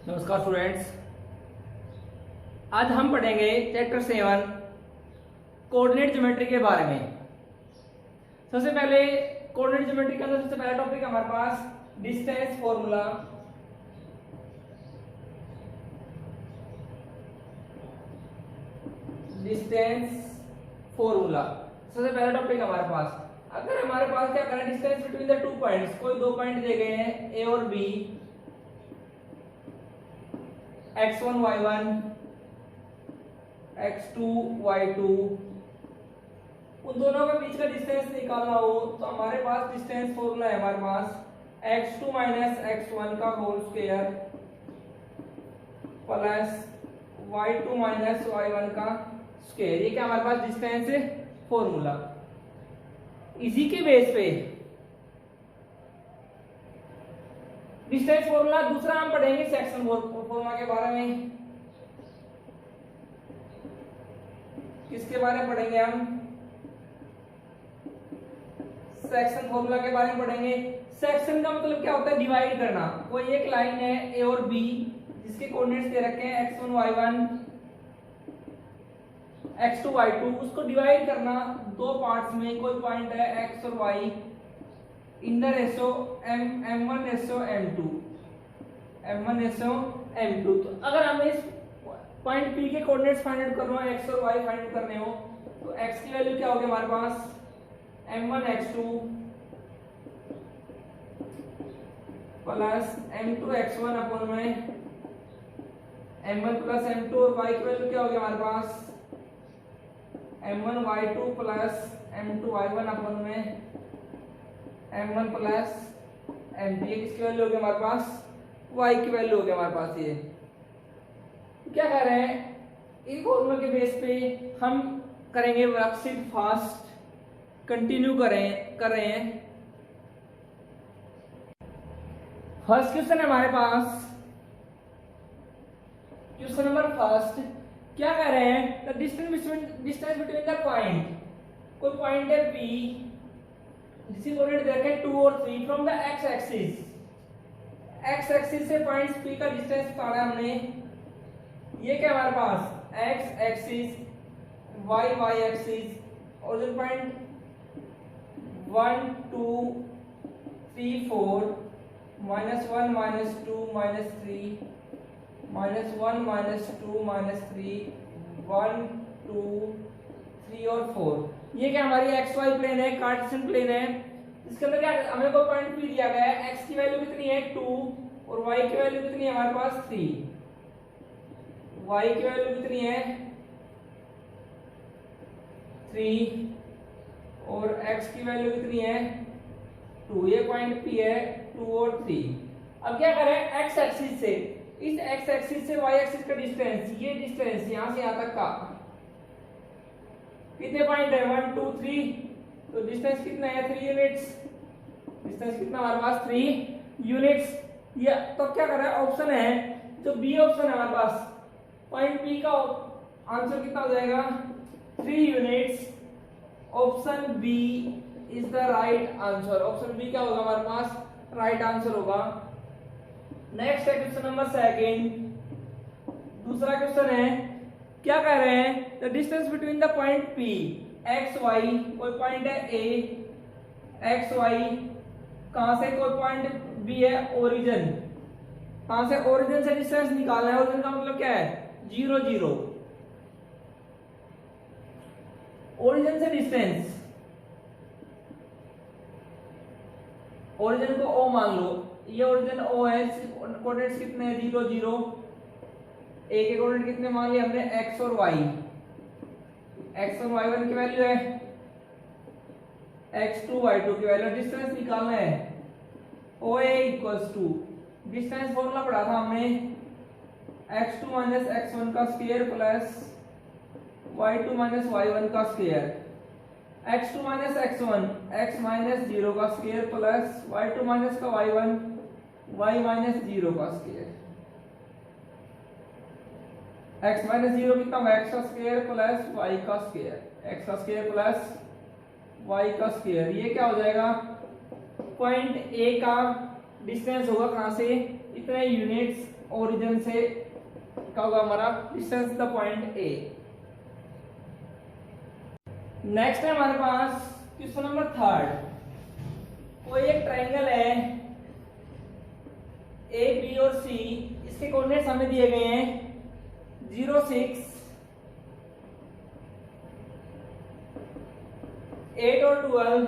नमस्कार स्टूडेंट्स, आज हम पढ़ेंगे चैप्टर 7 कोऑर्डिनेट ज्योमेट्री के बारे में। सबसे पहले कोऑर्डिनेट ज्योमेट्री का सबसे पहला टॉपिक हमारे पास डिस्टेंस फॉर्मूला। डिस्टेंस फॉर्मूला सबसे पहला टॉपिक हमारे पास। अगर हमारे पास क्या करें, distance between the two points, कोई दो पॉइंट दिए गए हैं ए और B, x1 y1 x2 y2, उन दोनों के बीच का डिस्टेंस निकालना हो तो हमारे पास डिस्टेंस फॉर्मूला है हमारे पास x2 माइनस x1 का whole square plus y2 minus y1 का स्क्वायर। ये क्या हमारे पास डिस्टेंस फॉर्मूला। इसी के बेस पे डिस्टेंस फॉर्मूला दूसरा हम पढ़ेंगे सेक्शन फॉर्मूला के बारे में। किसके बारे में पढ़ेंगे हम? सेक्शन फॉर्मूला के बारे में पढ़ेंगे। सेक्शन का मतलब क्या होता है? डिवाइड करना। कोई एक लाइन है ए और बी जिसके कोऑर्डिनेट्स दे रखे हैं x1 y1 x2 y2, उसको डिवाइड करना दो पार्ट्स में। कोई पॉइंट है x और y in the ratio m1 ratio m2, m1 ratio m2। तो अगर हमें इस पॉइंट P के कोऑर्डिनेट्स फाइंड आउट करना हो, x और y फाइंड आउट करने हो, तो x की वैल्यू क्या होगी हमारे पास? m1 x2 plus m2 x1 upon में m1 प्लस m2, और y की वैल्यू क्या होगी हमारे पास? m1 y2 plus m2 y1 upon में m1 प्लस m2। ये किसकी वैल्यू होगी हमारे पास? y की वैल्यू होगी हमारे पास। ये क्या कर रहे हैं, इन फॉर्मूला के बेस पे हम करेंगे वर्कशीट फास्ट कंटिन्यू कर रहे हैं। फर्स्ट क्वेश्चन है हमारे पास, क्वेश्चन नंबर फर्स्ट। क्या कह रहे हैं? The distance between the point, कोई पॉइंट है P जिसकी कोऑर्डिनेट देखे 2 और 3 from the x axis. x axis से पॉइंट्स P का डिस्टेंस निकाला हमने। ये क्या हमारे पास? x एक्सिस, y एक्सिस, और जो पॉइंट 1 2 3 4 -1 -2 -3 -1 -2 -3 1 2 3 और 4। ये क्या हमारी एक्स वाई प्लेन है, कार्टेशियन प्लेन है। इसके अंदर क्या हमें कोई पॉइंट P दिया गया है। x की वैल्यू कितनी है? 2, और y की वैल्यू कितनी है हमारे पास? 3। y की वैल्यू कितनी है? 3, और x की वैल्यू कितनी है? 2। ये पॉइंट P है 2 और 3। अब क्या करें, x एक्सिस से, इस x एक्सिस से y एक्सिस का डिस्टेंस, ये डिस्टेंस यहां से यहां तक का कितने पॉइंट है? 1 2 3, तो डिस्टेंस कितना है? 3 यूनिट्स। डिस्टेंस कितना हमारे पास? 3 यूनिट्स। ये तो क्या कर रहा है, ऑप्शन है जो बी ऑप्शन है हमारे पास, पॉइंट P का आंसर कितना हो जाएगा? 3 units. Option B is the right answer. Option B क्या होगा हमारे पास? राइट आंसर होगा। नेक्स्ट है क्वेश्चन नंबर सेकंड। दूसरा क्वेश्चन है, क्या कह रहे हैं? The distance between the point P x y, कोई पॉइंट है A x y, कहां से कोई पॉइंट B है ओरिजिन, कहां से? ओरिजिन से डिस्टेंस निकालना है। ओरिजिन का मतलब क्या है? 0 0। ओरिजिन से डिस्टेंस, ओरिजिन को O मान लो, ये ओरिजिन O है। कोऑर्डिनेट्स कितने हैं? 0 0। ए के कोऑर्डिनेट कितने मान लिए हमने? x और y। x और y1 की वैल्यू है x2 y2 की वैल्यू। डिस्टेंस निकालना है। OA equals to, distance formula पढ़ा था हमने, x2 माइनस x1 का square plus y2 minus y1 का square. x2 minus x1 x minus 0 का स्क्वायर प्लस y2 माइनस का y1 y माइनस 0 का स्क्वायर। x माइनस 0 कितना होगा? x का स्क्वायर प्लस y का स्क्वायर, x का स्क्वायर प्लस y का स्क्वायर। ये क्या हो जाएगा? पॉइंट ए का डिस्टेंस होगा कहां से, इतने यूनिट्स ओरिजिन से क्या होगा हमारा distance the point A. Next है हमारे पास क्वेश्चन नंबर 3। कोई एक ट्रायंगल है ए बी और सी, इसके कोऑर्डिनेट्स हमें दिए गए हैं 0 6 8 और 12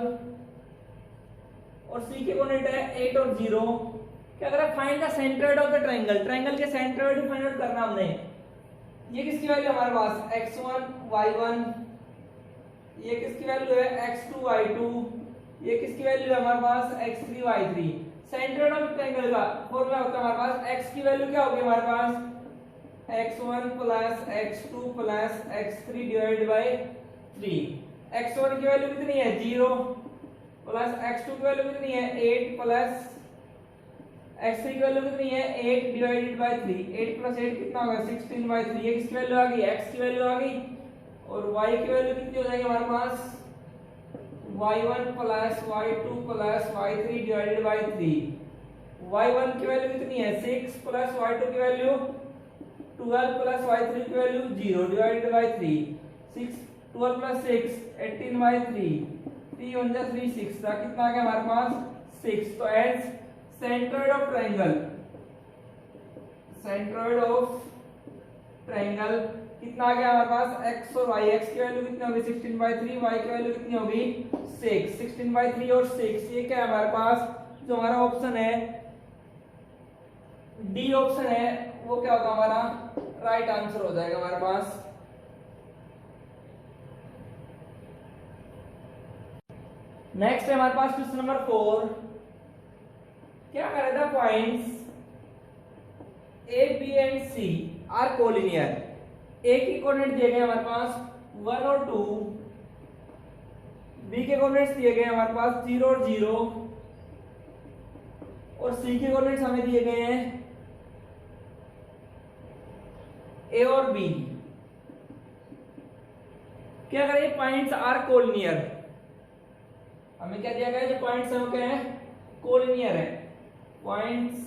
और सी के कोऑर्डिनेट है 8 और 0। क्या करा, find the centroid of the triangle. Triangle के सेंट्रोइड फाइंड आउट करना हमने। ये किसकी वैल्यू हमारे पास x1 y1, ये किसकी वैल्यू है x2 y2, ये किसकी वैल्यू है हमारे पास x3 y3। Centroid of triangle का फॉर्मूला होता है हमारे पास x की वैल्यू क्या होगी हमारे पास x1 plus x2 plus x3 divided by 3। x1 की वैल्यू कितनी है 0 प्लस x2 की वैल्यू कितनी है 8 प्लस x3 की वैल्यू कितनी है 8 डिवाइडेड बाय 3। 8 प्लस 8 कितना होगा 16 बाय 3। ये किसकी वैल्यू आ गई x की वैल्यू आ गई और y की वैल्यू कितनी हो जाएगी हमारे पास y1 plus y2 plus y3 divided by 3। y1 की वैल्यू कितनी है 6 प्लस y2 की वैल्यू 12 प्लस y3 की value 0 divided by 3। 6 12 plus 6 18 by 3। 3 1 जा 3 6 था, कितना आ गया हमारे पास 6। तो as centroid of triangle, centroid of triangle कितना आ गया हमारे पास x और y। x की वैल्यू कितनी होगी 16 बाय 3, y की वैल्यू कितनी होगी 6। 16 बाय 3 और 6, ये क्या है हमारे पास जो हमारा ऑप्शन है डी ऑप्शन है वो क्या होगा हमारा राइट आंसर हो जाएगा हमारे पास। नेक्स्ट है हमारे पास क्वेश्चन नंबर 4। क्या करे the points A B and C are collinear. A के कोऑर्डिनेट दिए गए हमारे पास 1 और 2, बी के कोऑर्डिनेट्स दिए गए हमारे पास 0 और 0 और सी के कोऑर्डिनेट्स हमें दिए गए हैं ए और बी। क्या करें पॉइंट्स आर कोलिनियर, हमें क्या दिया गया है जो पॉइंट्स है वो क्या है कोलिनियर है। Points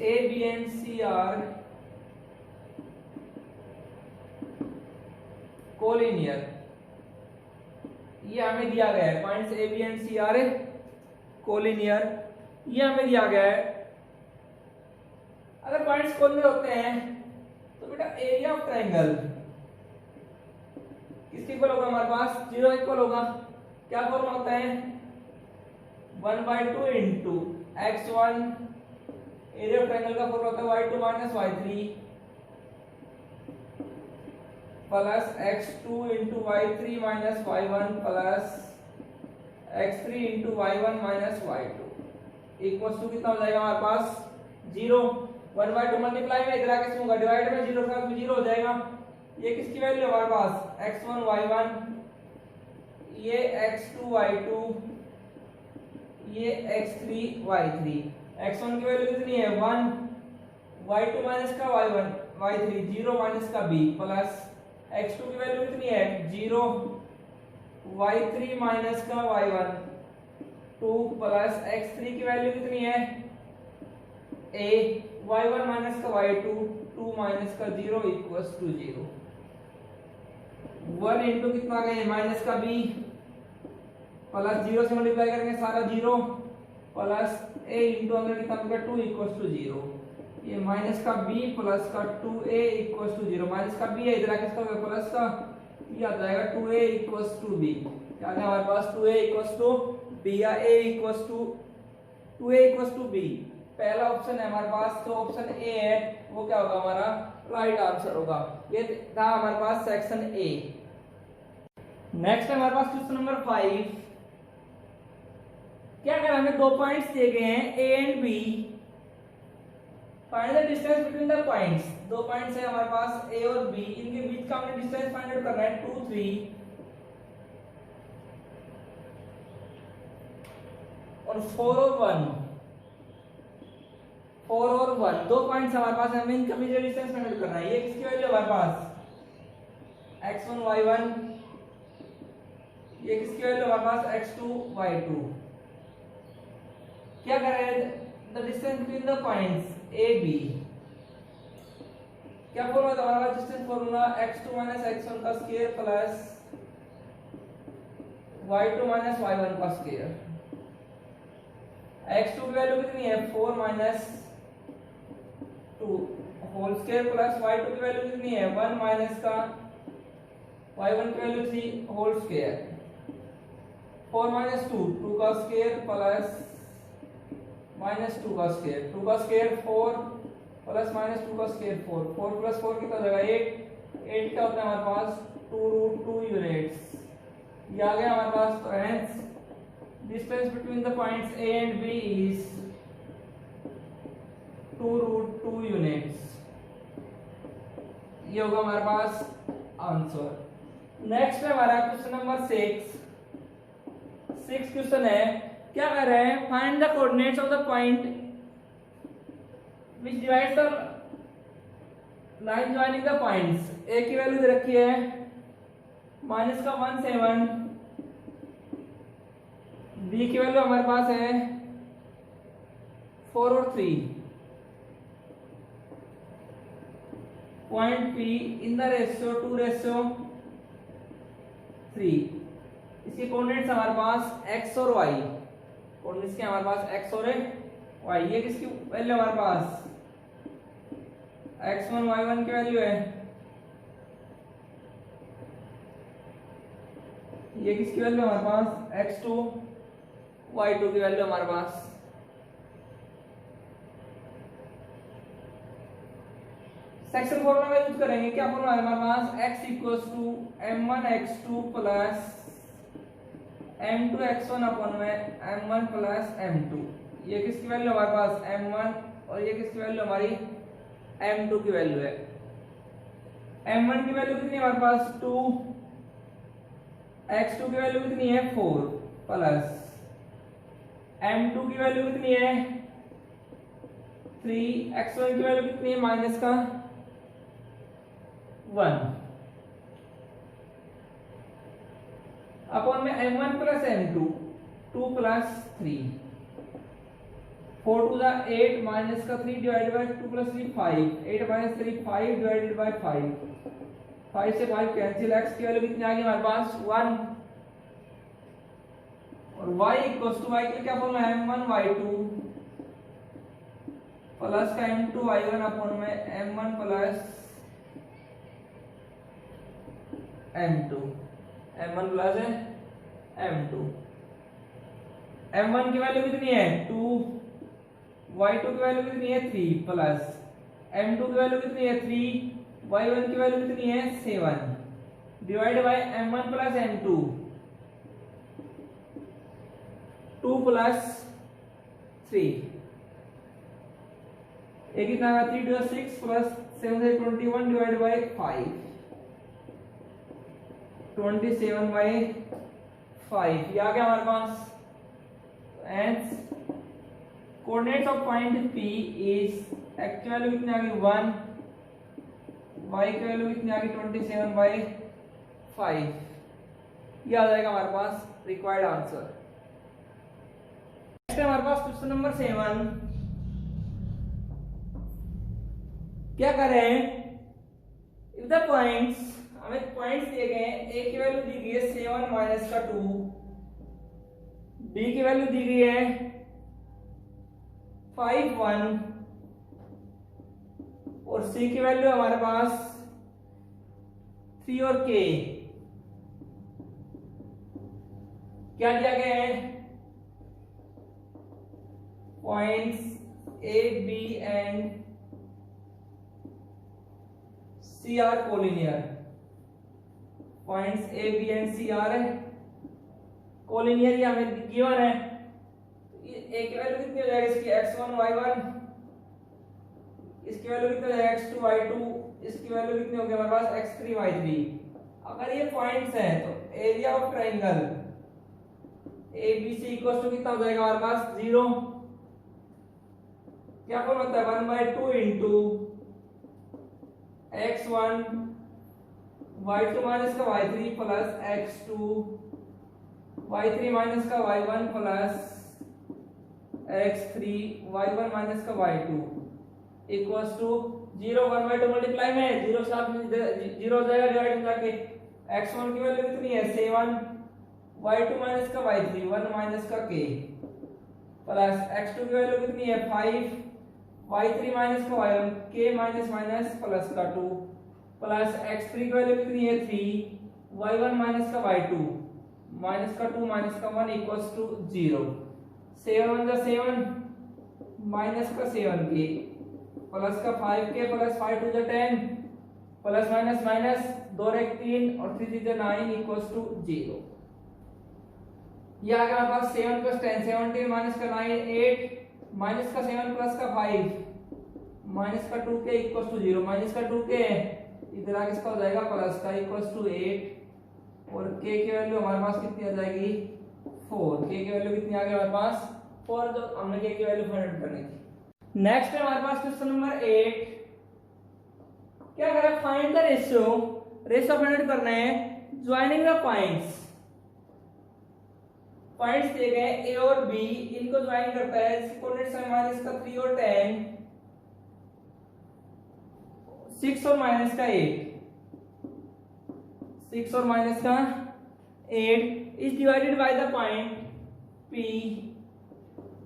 A B and C are collinear, ये हमें दिया गया है। Points A B and C are collinear, ये हमें दिया गया है। अगर पॉइंट्स कोलिनियर होते हैं तो बेटा एरिया ऑफ ट्रायंगल किसके इक्वल होगा हमारे पास 0 इक्वल होगा। क्या फॉर्मूला होता है 1/2 into x1, area of triangle का फॉर्मूला होता है y2 minus y3 plus x2 into y3 minus y1 plus x3 into y1 minus y2 equal to कितना हो जाएगा हमारे पास 0। 1/2 मल्टीप्लाई में इधर आके होगा डिवाइड में 0 का 0 हो जाएगा। ये किसकी वैल्यू हमारे पास x1 y1, ये x2 y2, ये x3 y3। x1 की वैल्यू कितनी है 1, y2 माइनस का y1 y3 0 माइनस का b प्लस x2 की वैल्यू कितनी है 0, y3 माइनस का y1 2 प्लस x3 की वैल्यू कितनी है a, y1 माइनस का y2 2 माइनस का 0 इक्वल्स टू 0। 1 इंटू कितना गए माइनस का b प्लस 0 से मल्टीप्लाई करेंगे सारा 0 प्लस a इंटू अंदर कितना होगा 2 इक्वल्स टू 0। ये माइनस का b प्लस का 2a इक्वल्स टू 0। माइनस का b है इधर आके इसका प्लस का ये आ जाएगा 2a इक्वल्स टू b। क्या है हमारे पास 2a इक्वल्स टू b या a equals to 2a equals to b। पहला ऑप्शन है हमारे पास, तो ऑप्शन ए है वो क्या होगा हमारा राइट आंसर होगा। ये था हमारे पास सेक्शन ए। नेक्स्ट है हमारे पास क्वेश्चन नंबर 5। क्या करना है हमें दो पॉइंट्स दिए गए हैं A and B, find the distance between the points. दो पॉइंट्स है हमारे पास ए और बी, इनके बीच का हमें डिस्टेंस फाइंड आउट करना है 2 3 और 4 और 1। 4 और 1 दो पॉइंट्स हमारे पास, हमें इनका बीच का डिस्टेंस फाइंड आउट करना है। ये किसकी वैल्यू हमारे पास x1 y1, ये किसकी वैल्यू हमारे पास x2 y2। क्या करें the distance between the points A B, क्या फॉर्मूला था हमारा डिस्टेंस फॉर्मूला x2 x1 का स्क्वायर प्लस y2 y1 का स्क्वायर। x2 की वैल्यू कितनी है 4 2 होल स्क्वायर प्लस y2 की वैल्यू कितनी है 1 माइनस का y1 की वैल्यू 3 होल स्क्वायर। 4 2 2 का स्क्वायर प्लस -2 का स्क्वायर, 2 का स्क्वायर 4 प्लस -2 का स्क्वायर 4, 4 प्लस 4 कितना हो जाएगा 8, 8 क्या होता है हमारे पास 2√2 यूनिट्स। ये आ गया हमारे पास। तो hence distance between the points A and B is 2√2 units. ये होगा हमारे पास आंसर। नेक्स्ट है हमारा क्वेश्चन नंबर 6 क्वेश्चन है, क्या कर रहे हैं find the coordinates of the point which divides the line joining the points. A की वैल्यू दे रखी है -1 7, बी की वैल्यू हमारे पास है 4 और 3, point P in the ratio 2:3। इसके कोऑर्डिनेट्स हमारे पास x और y, कोऑर्डिनेट्स के हमारे पास x और y। ये किसकी वैल्यू हमारे पास x1 y1 की वैल्यू है, ये किसकी वैल्यू हमारे पास x2 y2 की वैल्यू हमारे पास। सेक्शन फॉर्मूला में यूज करेंगे, क्या फॉर्मूला है हमारे पास x m1 x2 plus m2 x1 अपन में m1 प्लस m2। ये किसकी वैल्यू हमारे पास m1 और ये किसकी वैल्यू हमारी m2 की वैल्यू है। m1 की वैल्यू कितनी है हमारे पास 2, x2 की वैल्यू कितनी है 4 प्लस m2 की वैल्यू कितनी है 3, x1 की वैल्यू कितनी है माइनस का 1 अपन में m1 plus m2 2 plus 3, 4 to the 8 minus का 3 divided by 2 plus 3 5, 8 minus 3 5 divided by 5, 5 से 5 कैंसिल, x की वैल्यू कितनी आ गई हमारे पास 1 और y इक्वल्स टू y के क्या फॉर्मूला है m1 y2 प्लस का m2 y1 अपन में m1 plus m2, m1 plus m2। m1 की वैल्यू कितनी है 2, y2 की वैल्यू कितनी है 3 प्लस m2 की वैल्यू कितनी है 3, y1 की वैल्यू कितनी है 7 divide by m1 plus m2, 2 plus 3, ये कितना है 3 2 6 प्लस 7 से 21 डिवाइड बाय 5, 27 बाय 5। ये आ गया हमारे पास। And coordinates of point P is x की वैल्यू कितनी आ गई 1, y की वैल्यू कितनी आ गई 27 बाय 5। ये आ जाएगा हमारे पास रिक्वायर्ड आंसर। नेक्स्ट है हमारे पास क्वेश्चन नंबर 7। क्या कर रहे हैं इफ द पॉइंट्स, हमें पॉइंट्स दिए गए हैं, a की वैल्यू दी गई है 7 माइनस का 2, b की वैल्यू दी गई है 5 1 और c की वैल्यू हमारे पास 3 और k। क्या दिया गया है points a b and c are collinear, points a b and c are collinear, ये हमें गिवन है। a की वैल्यू कितनी हो जाएगी इसकी x1 y1, इसकी वैल्यू कितनी हो जाएगी x2 y2, इसकी वैल्यू कितनी होगी हमारे पास x3 y3। अगर ये पॉइंट्स हैं तो area of triangle ABC equal to कितना हो जाएगा हमारे पास 0। क्या फॉर्म होता है 1/2 इनटू x1 y2 माइनस का y3 plus x2 y3 minus का y1 plus x3 y1 minus का y2 इक्वल्स टू 0 1/2 मल्टीप्लाई में 0 साथ में 0 हो जाएगा डिवाइड में जाके x1 की वैल्यू कितनी है 7 y2 माइनस का y3 1 माइनस का k प्लस x2 की वैल्यू कितनी है 5 y3 माइनस का y1 k minus minus plus का 2 प्लस x3 की वैल्यू कितनी है 3 y1 माइनस का y2 माइनस का 2 माइनस का 1 इक्वल्स टू 0 7 1 जा 7 माइनस का 7k प्लस का 5k प्लस 5 2 जा 10 प्लस माइनस माइनस 2 एक 3 और 3 3 जा 9 इक्वल्स टू 0। ये आ गया हमारे पास 7 प्लस 10 17 माइनस का 9 8 माइनस का 7 प्लस का 5 माइनस का 2k इक्वल्स टू 0 माइनस का 2k इधर आगे इसका हो जाएगा प्लस का इक्वल्स टू 8 और k की वैल्यू हमारे पास कितनी आ जाएगी 4 k की वैल्यू कितनी आ गई हमारे पास 4 जो हमने k की वैल्यू फाइंड करनी थी। नेक्स्ट है हमारे पास क्वेश्चन नंबर 8 क्या करें फाइंड द रेशियो फाइंड करना है ज्वाइनिंग द पॉइंट्स दिए गए a और b इनको ज्वाइन करता है इसके कोऑर्डिनेट्स है माइनस का 3 और 10 6 और माइनस का 8 6 और माइनस का 8 is divided by the point p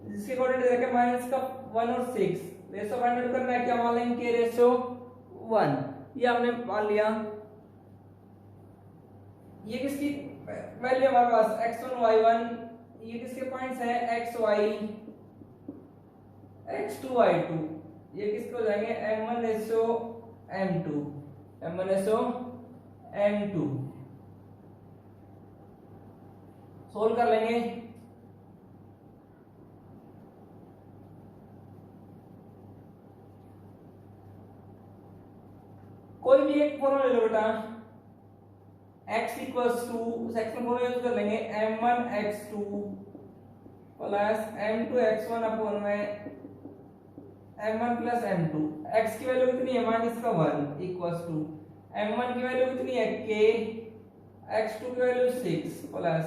जिसके कोऑर्डिनेट रखे माइनस का 1 और 6 रेशियो फाइंड आउट करना है क्या मान लेंगे k रेशियो 1 ये हमने मान लिया। ये किसकी वैल्यू हमारे पास x1 y1 ये किसके पॉइंट्स हैं xy x2 y2 ये किसके हो जाएंगे m1 रेशियो m2 सोल्व कर लेंगे। कोई भी एक फॉर्मूला ले लो बेटा x equals to section formula use कर लेंगे m1 x2 plus m2 x1 upon में m1 प्लस m2 x की वैल्यू कितनी है माइनस का 1 इक्वल्स टू m1 की वैल्यू कितनी है k x2 की वैल्यू 6 प्लस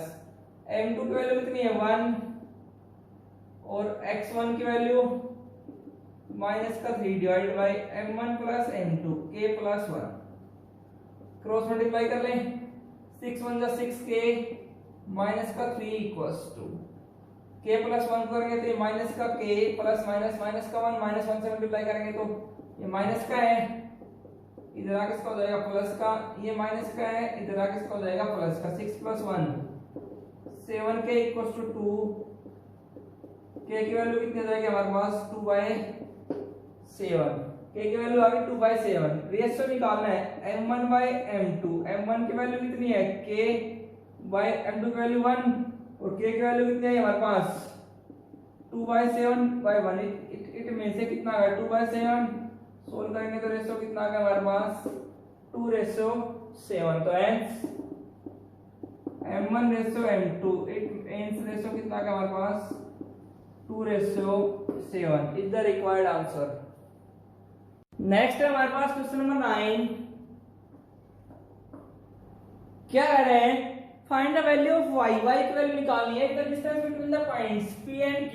m2 की वैल्यू कितनी है 1 और x1 की वैल्यू माइनस का 3 divide by m1 plus m2 k plus 1 cross multiply कर लें 6 1 जा 6k माइनस का 3 इक्वल्स टू k प्लस 1 करेंगे तो ये माइनस का k प्लस माइनस माइनस का 1 माइनस 1 से मल्टीप्लाई करेंगे तो ये माइनस का है इधर आके इसका हो जाएगा प्लस का ये माइनस का है इधर आके इसका हो जाएगा प्लस का 6 plus 1 7k equals to 2 k की वैल्यू कितनी आ जाएगी हमारे पास 2/7 k की वैल्यू आ गई 2/7 रेशियो निकालना है m1/m2 m1 की वैल्यू कितनी है k/m2 की वैल्यू 1 और k की वैल्यू कितनी है हमारे पास 2/7/1 इट में से कितना आ गया 2/7 सोल्व करेंगे तो रेशियो कितना आ गया हमारे पास 2:7 तो hence m1 ratio m2 it means ratio कितना आ गया हमारे पास 2:7 is the required answer. Next है हमारे पास क्वेश्चन नंबर 9 क्या कह रहे हैं find the value of y की वैल्यू निकालनी है the distance between the points p and q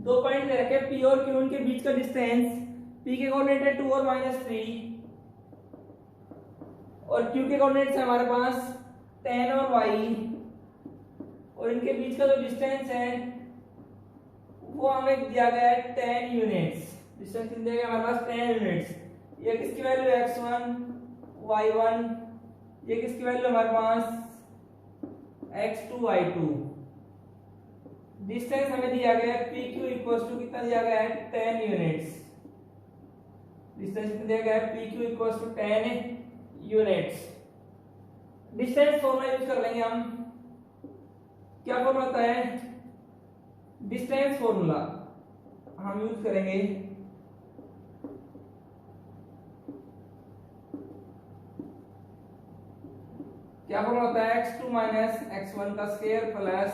दो पॉइंट दे रखे p और q उनके बीच का डिस्टेंस p के कोऑर्डिनेट है 2 और -3 और q के कोऑर्डिनेट्स है हमारे पास 10 और y और इनके बीच का जो डिस्टेंस है वो हमें दिया गया है 10 यूनिट्स डिस्टेंस कितना दिया गया हमारे पास 10 यूनिट्स ये किसकी वैल्यू x1 y1 ये किसकी वैल्यू हमारे पास x2 y2 डिस्टेंस हमें दिया गया है pq इक्वल्स टू कितना दिया गया है 10 यूनिट्स डिस्टेंस कितना दिया गया है pq equals to 10 units distance formula use कर लेंगे हम क्या फॉर्मूला होता है डिस्टेंस फॉर्मूला हम यूज करेंगे क्या फॉर्मूला होता है x2 माइनस x1 का square plus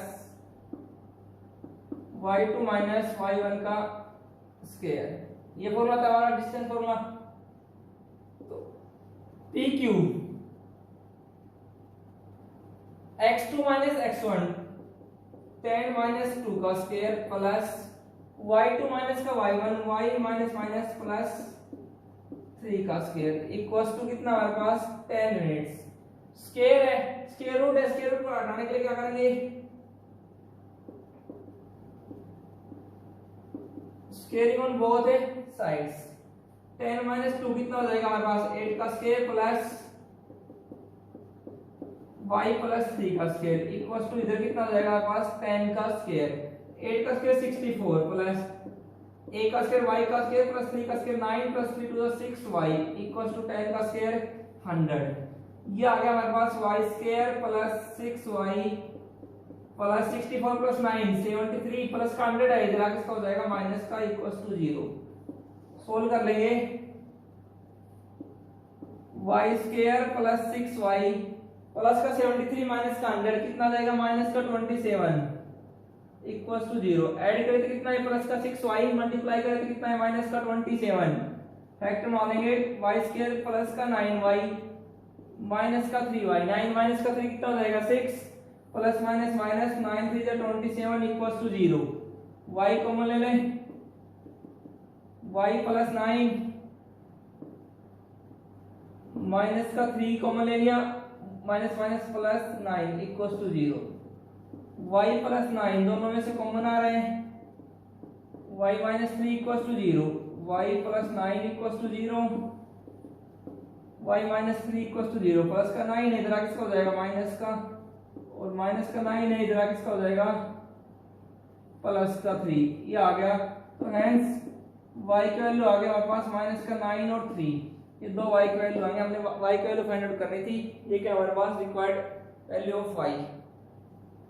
y2 minus y1 का स्क्वायर ये फॉर्मूला था हमारा डिस्टेंस फॉर्मूला। तो pq x2 minus x1 10 minus 2 का स्क्वायर प्लस y2 माइनस का y1 y minus minus plus 3 का स्क्वायर इक्वल्स टू कितना हमारे पास 10 यूनिट्स। स्क्वायर है, स्क्वायर रूट है, स्क्वायर रूट को हटाने के लिए क्या करेंगे, squaring on both sides. 10 minus 2 कितना हो जाएगा हमारे पास 8 का स्क्वायर प्लस y प्लस 3 का स्क्वायर इक्वल्स टू इधर कितना हो जाएगा हमारे पास 10 का स्क्वायर। 8 का स्क्वायर 64 प्लस a का स्क्वायर y का स्क्वायर प्लस 3 का square 9 plus 3 to the 6y equals to 10 का स्क्वायर 100। ये आ गया हमारे पास y square plus 6y plus 64 plus 9 73 plus का 100 है, इधर आके इसका हो जाएगा माइनस का इक्वल्स टू 0। सोल्व कर लेंगे, y square plus 6y plus का 73 माइनस का 100 कितना जाएगा माइनस का 27 इक्वल्स टू 0। ऐड करें तो कितना है प्लस का 6y मल्टीप्लाई करें तो कितना है माइनस का 27। फैक्टर मानेंगे y स्क्वायर प्लस का 9y माइनस का 3y 9 माइनस का 3 कितना हो जाएगा 6 प्लस माइनस माइनस 9 3 जा 27 इक्वल्स टू 0। y कॉमन ले लें, y प्लस 9 माइनस का 3 कॉमन ले लिया minus minus plus 9 equals to 0। y plus 9 दोनों में से कॉमन आ रहे हैं, y minus 3 equals to 0, y plus 9 equals to 0, y minus 3 equals to 0 plus का 9 है इधर आके इसका हो जाएगा माइनस का, और माइनस का 9 है इधर आके इसका हो जाएगा प्लस का 3। ये आ गया, तो हेंस y की वैल्यू आ गया हमारे पास माइनस का 9 और 3, ये दो y की वैल्यू आएंगे। हमने y की वैल्यू फाइंड आउट करनी थी, ये क्या हमारे पास रिक्वायर्ड वैल्यू ऑफ y।